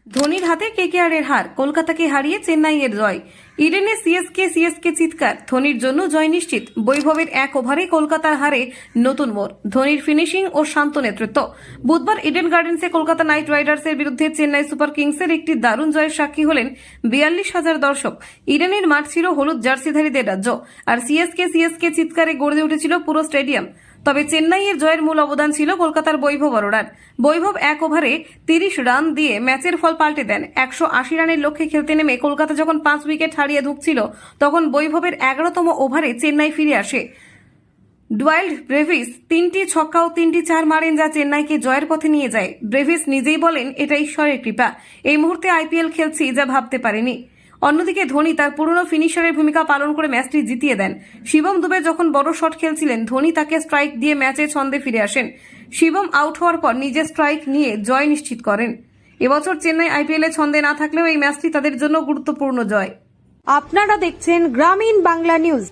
ধোনির হাতে কেকেআরের হার, কলকাতাকে হারিয়ে চেন্নাইয়ের জয়। ইডেনে সিএসকে চিৎকার, ধোনির জন্য জয় নিশ্চিত। বৈভবের এক ওভারে কলকাতার হারে নতুন মোড়, ধোনির ফিনিশিং ও শান্ত নেতৃত্ব। বুধবার ইডেন গার্ডেন্সে কলকাতা নাইট রাইডার্সের বিরুদ্ধে চেন্নাই সুপার কিংসের একটি দারুণ জয়ের সাক্ষী হলেন 42,000 দর্শক। ইডেনের মাঠ ছিল হলুদ জার্সিধারীদের রাজ্য, আর সিএসকে চিৎকারে গড়ে উঠেছিল পুরো স্টেডিয়াম। তবে চেন্নাইয়ের জয়ের মূল অবদান ছিল কলকাতার বৈভব অরোরার। বৈভব এক ওভারে 30 রান দিয়ে ম্যাচের ফল পাল্টে দেন। 180 রানের লক্ষ্যে খেলতে নেমে কলকাতা যখন 5 উইকেট হারিয়ে ধুঁকছিল, তখন বৈভবের 11তম ওভারে চেন্নাই ফিরে আসে। ডুয়াইল্ড ব্রেভিস 3টি ছক্কা ও 3টি চার মারেন, যা চেন্নাইকে জয়ের পথে নিয়ে যায়। ব্রেভিস নিজেই বলেন, এটা ঈশ্বরের কৃপা, এই মুহূর্তে আইপিএল খেলছি যা ভাবতে পারিনি। অন্যদিকে ধোনি তার পুরনো ফিনিশারের ভূমিকা পালন করে ম্যাচটি জিতিয়ে দেন। শিবম দুবে যখন বড় শট খেলছিলেন, ধোনি তাকে স্ট্রাইক দিয়ে ম্যাচে ছন্দে ফিরে আসেন। শিবম আউট হওয়ার পর নিজের স্ট্রাইক নিয়ে জয় নিশ্চিত করেন। এবছর চেন্নাই আইপিএলে ছন্দে না থাকলেও এই ম্যাচটি তাদের জন্য গুরুত্বপূর্ণ জয়। আপনারা দেখছেন গ্রামীণ বাংলা নিউজ।